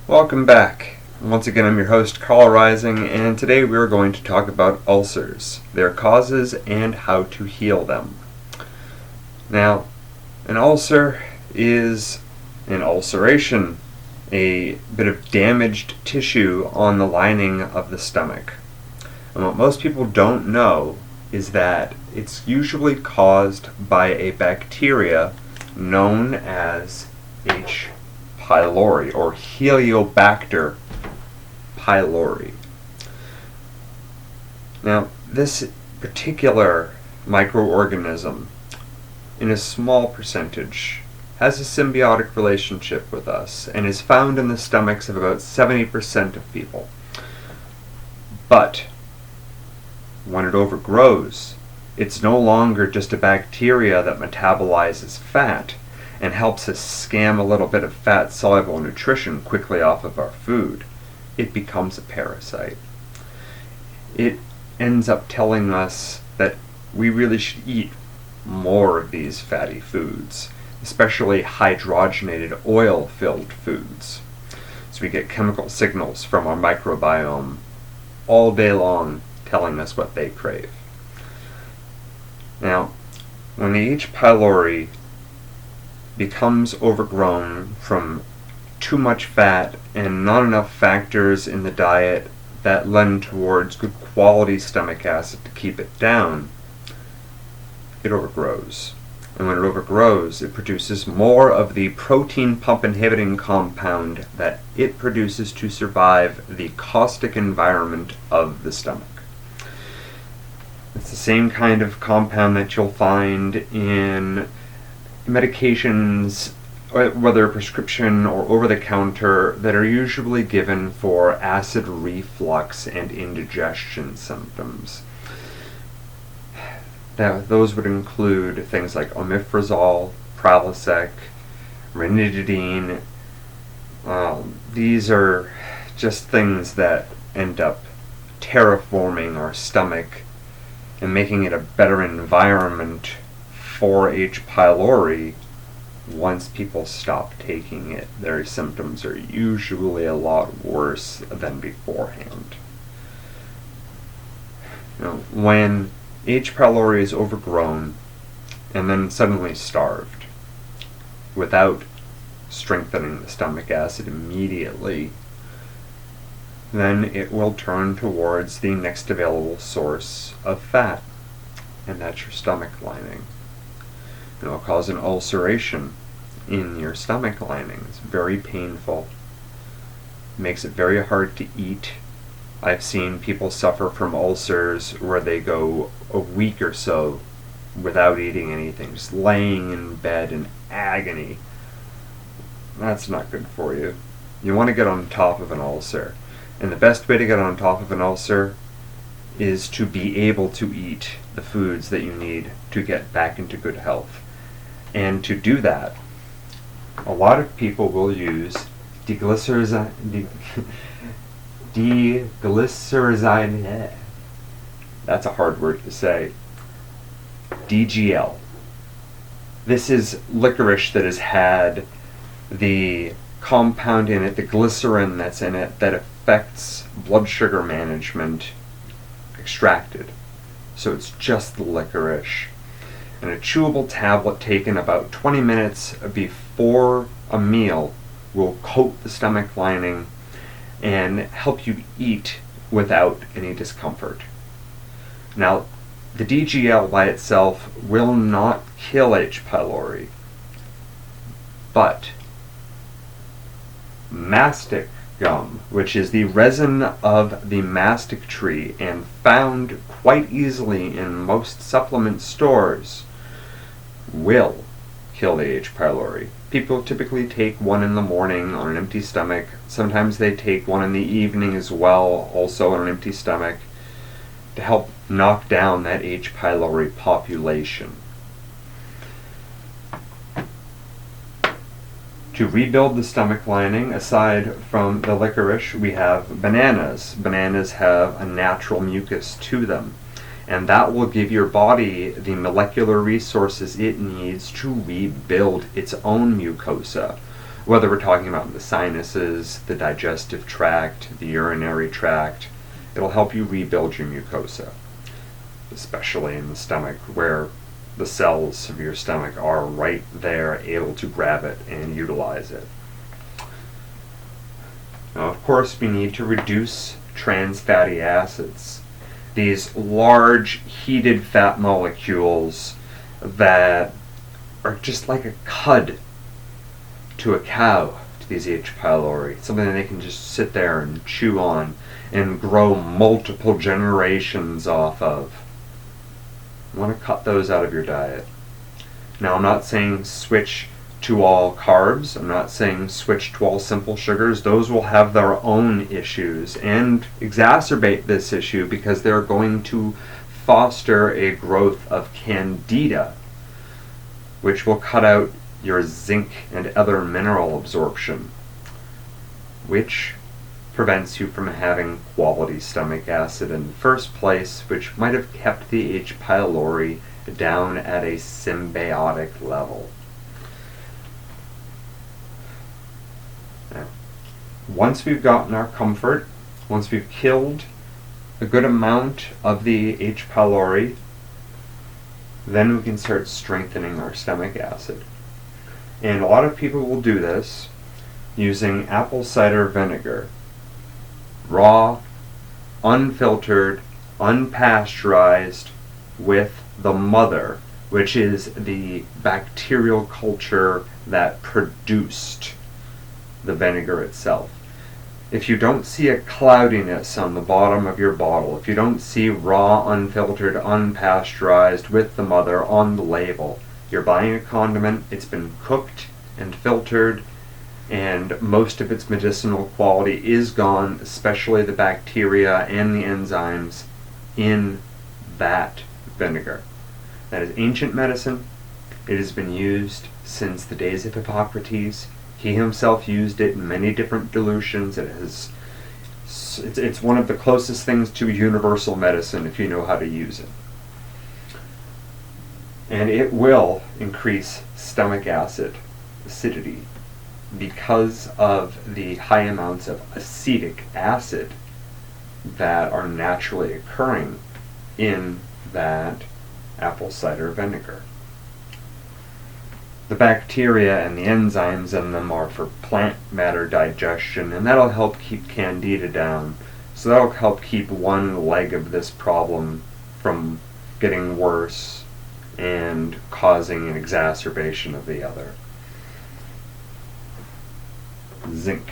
Welcome back. Once again, I'm your host, Carl Rising, and today we are going to talk about ulcers, their causes, and how to heal them. Now, an ulcer is an ulceration, a bit of damaged tissue on the lining of the stomach. And what most people don't know is that it's usually caused by a bacteria known as H. pylori or Helicobacter pylori. Now, this particular microorganism, in a small percentage, has a symbiotic relationship with us and is found in the stomachs of about 70% of people. But when it overgrows, it's no longer just a bacteria that metabolizes fat and helps us scam a little bit of fat-soluble nutrition quickly off of our food. It becomes a parasite. It ends up telling us that we really should eat more of these fatty foods, especially hydrogenated oil-filled foods. So we get chemical signals from our microbiome all day long telling us what they crave. Now, when the H. pylori becomes overgrown from too much fat and not enough factors in the diet that lend towards good quality stomach acid to keep it down, it overgrows. And when it overgrows, it produces more of the protein pump inhibiting compound that it produces to survive the caustic environment of the stomach. It's the same kind of compound that you'll find in medications, whether prescription or over-the-counter, that are usually given for acid reflux and indigestion symptoms. Those would include things like omeprazole, Prilosec, ranitidine. These are just things that end up terraforming our stomach and making it a better environment for H. pylori. Once people stop taking it, their symptoms are usually a lot worse than beforehand. When H. pylori is overgrown and then suddenly starved without strengthening the stomach acid immediately, then it will turn towards the next available source of fat, and that's your stomach lining. It will cause an ulceration in your stomach lining. It's very painful. It makes it very hard to eat. I've seen people suffer from ulcers where they go a week or so without eating anything, just laying in bed in agony. That's not good for you. You want to get on top of an ulcer. And the best way to get on top of an ulcer is to be able to eat the foods that you need to get back into good health. And to do that, a lot of people will use deglycerazide. That's a hard word to say. DGL. This is licorice that has had the compound in it, the glycerin that's in it, that affects blood sugar management, extracted. So it's just the licorice. And a chewable tablet taken about 20 minutes before a meal will coat the stomach lining and help you eat without any discomfort. Now, the DGL by itself will not kill H. pylori, but mastic gum, which is the resin of the mastic tree and found quite easily in most supplement stores, will kill the H. pylori. People typically take one in the morning on an empty stomach. Sometimes they take one in the evening as well, also on an empty stomach, to help knock down that H. pylori population. To rebuild the stomach lining, aside from the licorice, we have bananas. Bananas have a natural mucus to them, and that will give your body the molecular resources it needs to rebuild its own mucosa. whether we're talking about the sinuses, the digestive tract, the urinary tract. It'll help you rebuild your mucosa, especially in the stomach, where the cells of your stomach are right there, able to grab it and utilize it. Now, of course, we need to reduce trans fatty acids, these large heated fat molecules that are just like a cud to a cow, to these H. pylori, something that they can just sit there and chew on and grow multiple generations off of. You want to cut those out of your diet. Now, I'm not saying switch to all carbs. I'm not saying switch to all simple sugars. Those will have their own issues and exacerbate this issue because they're going to foster a growth of candida, which will cut out your zinc and other mineral absorption, which prevents you from having quality stomach acid in the first place, which might have kept the H. pylori down at a symbiotic level. Now, once we've gotten our comfort, once we've killed a good amount of the H. pylori, then we can start strengthening our stomach acid. And a lot of people will do this using apple cider vinegar. Raw, unfiltered, unpasteurized, with the mother, which is the bacterial culture that produced the vinegar itself. If you don't see a cloudiness on the bottom of your bottle, if you don't see raw, unfiltered, unpasteurized with the mother on the label, you're buying a condiment, it's been cooked and filtered, and most of its medicinal quality is gone, especially the bacteria and the enzymes in that vinegar. That is ancient medicine. It has been used since the days of Hippocrates. He himself used it in many different dilutions. It's one of the closest things to universal medicine if you know how to use it. And it will increase stomach acid, acidity, because of the high amounts of acetic acid that are naturally occurring in that apple cider vinegar. The bacteria and the enzymes in them are for plant matter digestion, and that'll help keep candida down. So that'll help keep one leg of this problem from getting worse and causing an exacerbation of the other. Zinc.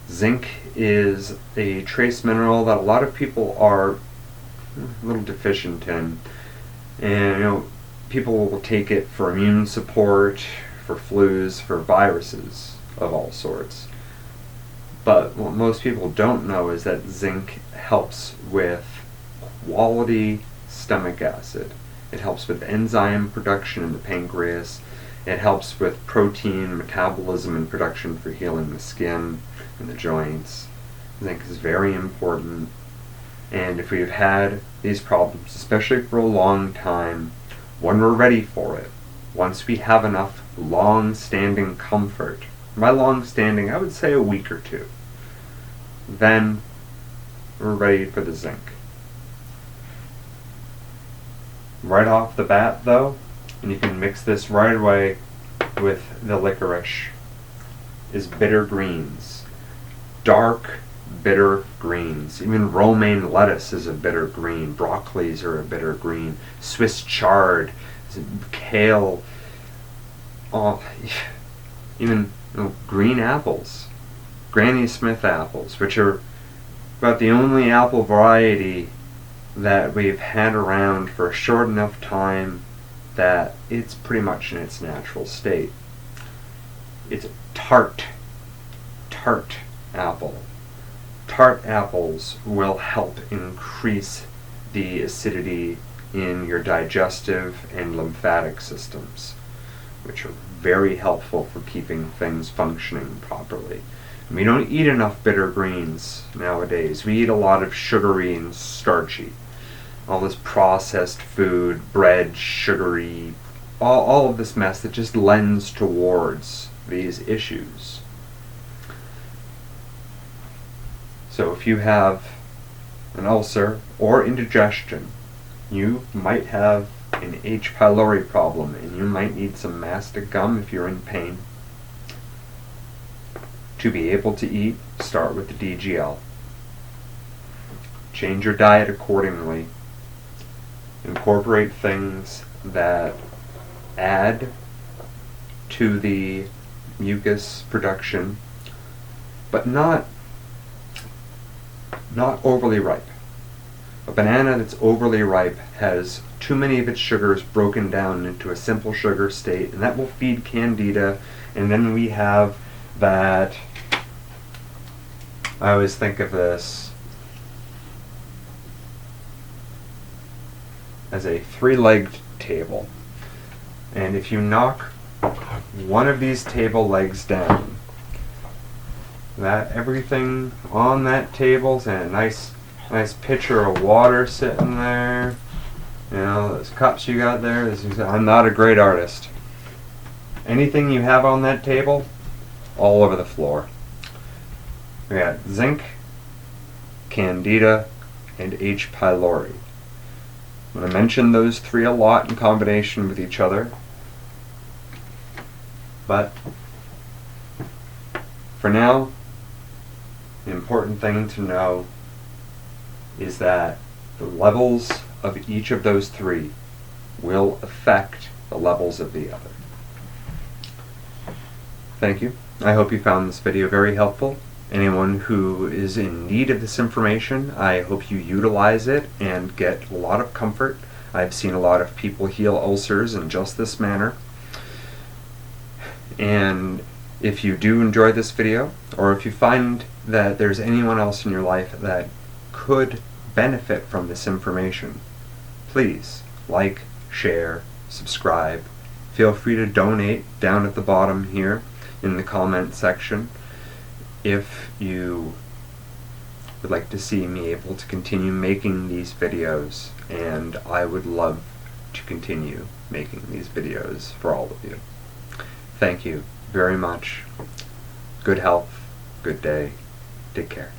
Zinc is a trace mineral that a lot of people are a little deficient in. And people will take it for immune support, for flus, for viruses of all sorts. But what most people don't know is that zinc helps with quality stomach acid. It helps with enzyme production in the pancreas. It helps with protein metabolism and production for healing the skin and the joints. Zinc is very important. And if we've had these problems, especially for a long time, when we're ready for it, once we have enough long-standing comfort, by long-standing I would say a week or two, then we're ready for the zinc. Right off the bat though, and you can mix this right away with the licorice, is bitter greens. Dark, bitter greens. Even romaine lettuce is a bitter green. Broccolis are a bitter green. Swiss chard, kale, even green apples. Granny Smith apples, which are about the only apple variety that we've had around for a short enough time that it's pretty much in its natural state. It's tart apple. Tart apples will help increase the acidity in your digestive and lymphatic systems, which are very helpful for keeping things functioning properly. And we don't eat enough bitter greens nowadays. We eat a lot of sugary and starchy. All this processed food, bread, sugary, all of this mess that just lends towards these issues. So if you have an ulcer or indigestion, you might have an H. pylori problem, and you might need some mastic gum if you're in pain. To be able to eat, start with the DGL. Change your diet accordingly. Incorporate things that add to the mucus production, but not overly ripe. A banana that's overly ripe has too many of its sugars broken down into a simple sugar state, and that will feed candida, and then we have that. I always think of this as a three-legged table, and if you knock one of these table legs down, that everything on that table's in a nice pitcher of water sitting there. You know, those cups you got there. I'm not a great artist. Anything you have on that table, all over the floor. We got zinc, candida, and H. pylori. I'm going to mention those three a lot in combination with each other, but for now, the important thing to know is that the levels of each of those three will affect the levels of the other. Thank you. I hope you found this video very helpful. Anyone who is in need of this information, I hope you utilize it and get a lot of comfort. I've seen a lot of people heal ulcers in just this manner. And if you do enjoy this video, or if you find that there's anyone else in your life that could benefit from this information, please like, share, subscribe. Feel free to donate down at the bottom here in the comment section if you would like to see me able to continue making these videos, and I would love to continue making these videos for all of you. Thank you very much. Good health, good day, take care.